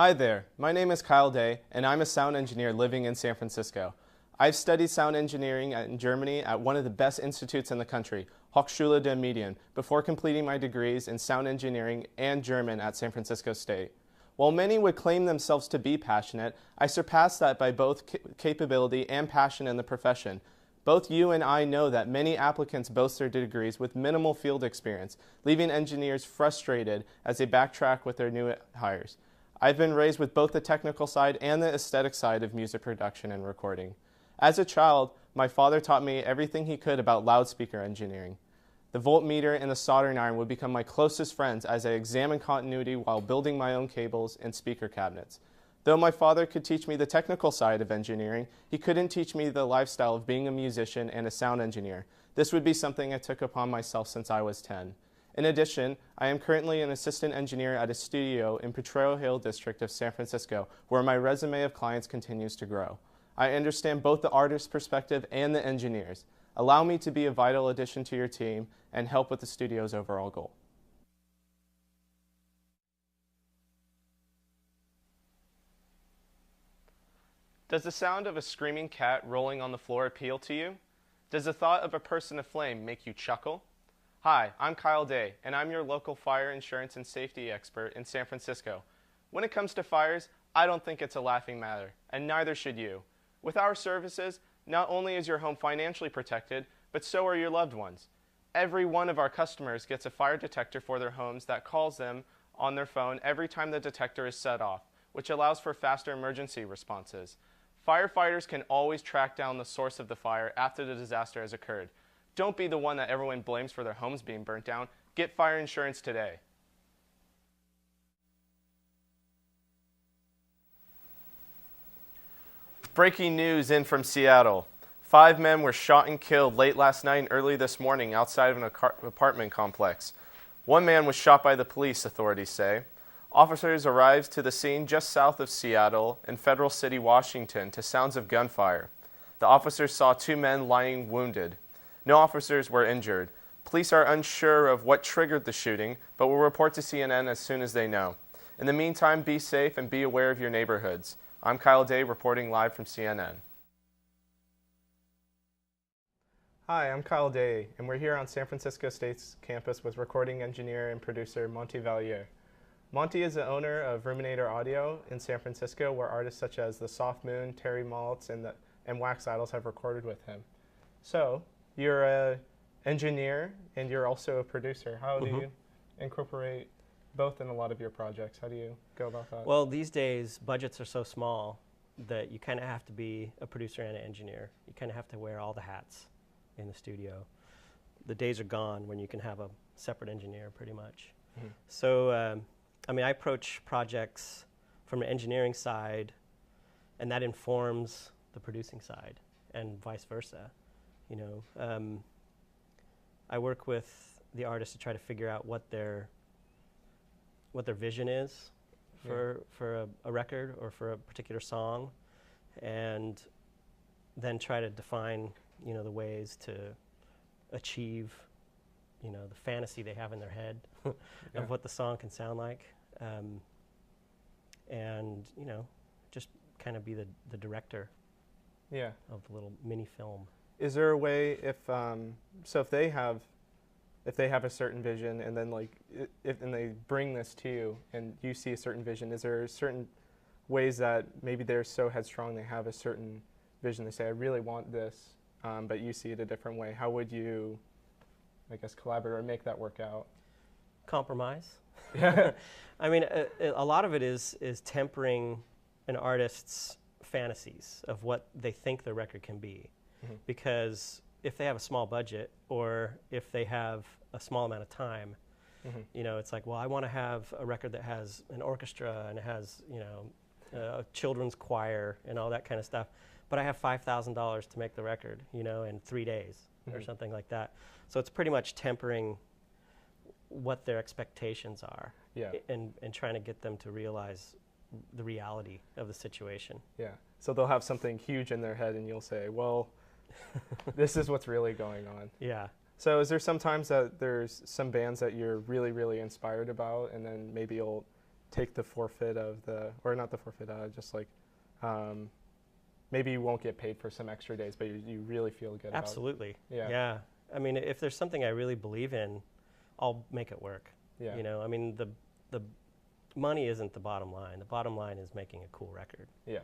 Hi there, my name is Kyle Day, and I'm a sound engineer living in San Francisco. I've studied sound engineering in Germany at one of the best institutes in the country, Hochschule der Medien, before completing my degrees in sound engineering and German at San Francisco State. While many would claim themselves to be passionate, I surpass that by both capability and passion in the profession. Both you and I know that many applicants boast their degrees with minimal field experience, leaving engineers frustrated as they backtrack with their new hires. I've been raised with both the technical side and the aesthetic side of music production and recording. As a child, my father taught me everything he could about loudspeaker engineering. The voltmeter and the soldering iron would become my closest friends as I examined continuity while building my own cables and speaker cabinets. Though my father could teach me the technical side of engineering, he couldn't teach me the lifestyle of being a musician and a sound engineer. This would be something I took upon myself since I was 10. In addition, I am currently an assistant engineer at a studio in Potrero Hill district of San Francisco, where my resume of clients continues to grow. I understand both the artist's perspective and the engineer's. Allow me to be a vital addition to your team and help with the studio's overall goal. Does the sound of a screaming cat rolling on the floor appeal to you? Does the thought of a person aflame make you chuckle? Hi, I'm Kyle Day, and I'm your local fire insurance and safety expert in San Francisco. When it comes to fires, I don't think it's a laughing matter, and neither should you. With our services, not only is your home financially protected, but so are your loved ones. Every one of our customers gets a fire detector for their homes that calls them on their phone every time the detector is set off, which allows for faster emergency responses. Firefighters can always track down the source of the fire after the disaster has occurred. Don't be the one that everyone blames for their homes being burnt down. Get fire insurance today. Breaking news in from Seattle. 5 men were shot and killed late last night and early this morning outside of an apartment complex. 1 man was shot by the police, authorities say. Officers arrived to the scene just south of Seattle in Federal City, Washington, to sounds of gunfire. The officers saw 2 men lying wounded. No officers were injured. Police are unsure of what triggered the shooting, but will report to CNN as soon as they know. In the meantime, be safe and be aware of your neighborhoods. I'm Kyle Day, reporting live from CNN. Hi, I'm Kyle Day, and we're here on San Francisco State's campus with recording engineer and producer Monty Valier. Monty is the owner of Ruminator Audio in San Francisco, where artists such as The Soft Moon, Terry Maltz, and Wax Idols have recorded with him. So, you're an engineer and you're also a producer. How do you incorporate both in a lot of your projects? How do you go about that? Well, these days, budgets are so small that you kind of have to be a producer and an engineer. You kind of have to wear all the hats in the studio. The days are gone when you can have a separate engineer, pretty much. So, I approach projects from an engineering side, and that informs the producing side, and vice versa. I work with the artists to try to figure out what their vision is for a record or for a particular song, and then try to define the ways to achieve the fantasy they have in their head of what the song can sound like, and just kind of be the director of the little mini film. Is there a way if they have a certain vision and then and they bring this to you and you see a certain vision, is there certain ways that maybe they're so headstrong they have a certain vision, they say I really want this, but you see it a different way? How would you, I guess, collaborate or make that work out? Compromise. A lot of it is tempering an artist's fantasies of what they think the record can be. Because if they have a small budget or if they have a small amount of time, it's like, well, I want to have a record that has an orchestra and it has, a children's choir and all that kind of stuff. But I have $5,000 to make the record, in 3 days or something like that. So it's pretty much tempering what their expectations are and trying to get them to realize the reality of the situation. Yeah. So they'll have something huge in their head and you'll say, well, this is what's really going on. Yeah. So is there sometimes that there's some bands that you're really, really inspired about and then maybe you'll take the forfeit of or not the forfeit, just like maybe you won't get paid for some extra days, but you really feel good Absolutely. about it. Yeah. I mean, if there's something I really believe in, I'll make it work. Yeah. You know, I mean, the money isn't the bottom line. The bottom line is making a cool record. Yeah.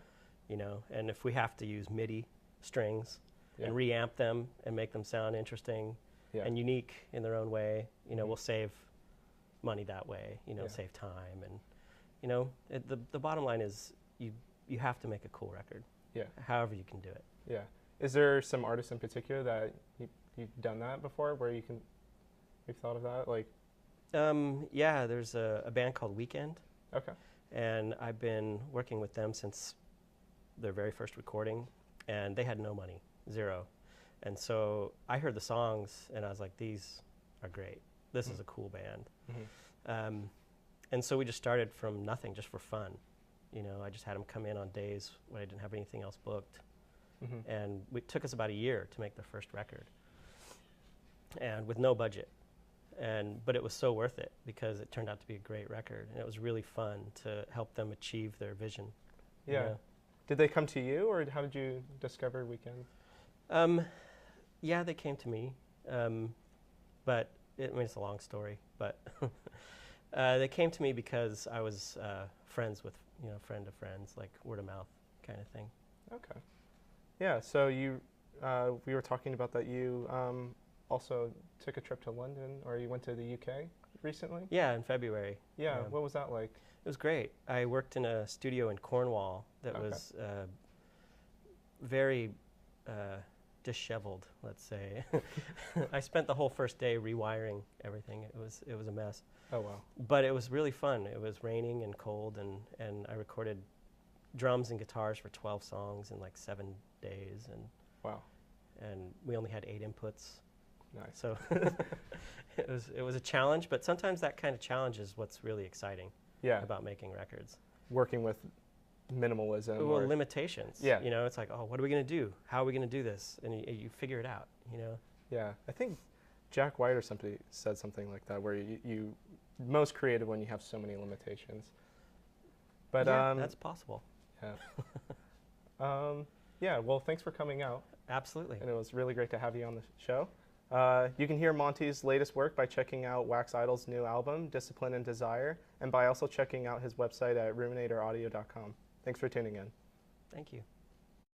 You know, and if we have to use MIDI strings Yeah. and reamp them and make them sound interesting and unique in their own way, you know, we'll save money that way, you know, save time. And, you know, the bottom line is you have to make a cool record. Yeah. However you can do it. Yeah. Is there some artists in particular that you've done that before where you've thought of that? Like, yeah, there's a band called Weekend. okay. And I've been working with them since their very first recording, and they had no money, zero. And so I heard the songs, and I was like, these are great. This is a cool band. Mm-hmm. And so we just started from nothing, just for fun. You know, I just had them come in on days when I didn't have anything else booked. Mm-hmm. And it took us about a year to make their first record, and with no budget. But it was so worth it because it turned out to be a great record, and it was really fun to help them achieve their vision. Yeah. You know? Did they come to you, or how did you discover Weekend? Yeah, they came to me, but I mean, it's a long story. But they came to me because I was friends with, you know, friend of friends, like word of mouth kind of thing. Okay. Yeah. So we were talking about that you also took a trip to London, or you went to the UK recently? Yeah, in February. Yeah. What was that like? It was great. I worked in a studio in Cornwall that was very disheveled, let's say. I spent the whole first day rewiring everything. It was a mess. Oh, wow. But it was really fun. It was raining and cold, and I recorded drums and guitars for 12 songs in like 7 days. And wow. And we only had 8 inputs. Nice. So it was a challenge, but sometimes that kind of challenge is what's really exciting about making records. Working with minimalism. Well, limitations. Yeah. You know, it's like, oh, what are we going to do? How are we going to do this? And you figure it out, you know? Yeah. I think Jack White or somebody said something like that, where you most creative when you have so many limitations. But yeah, that's possible. Yeah. Yeah, well, thanks for coming out. Absolutely. And it was really great to have you on the show. You can hear Monty's latest work by checking out Wax Idol's new album, Discipline and Desire, and by also checking out his website at ruminatoraudio.com. Thanks for tuning in. Thank you.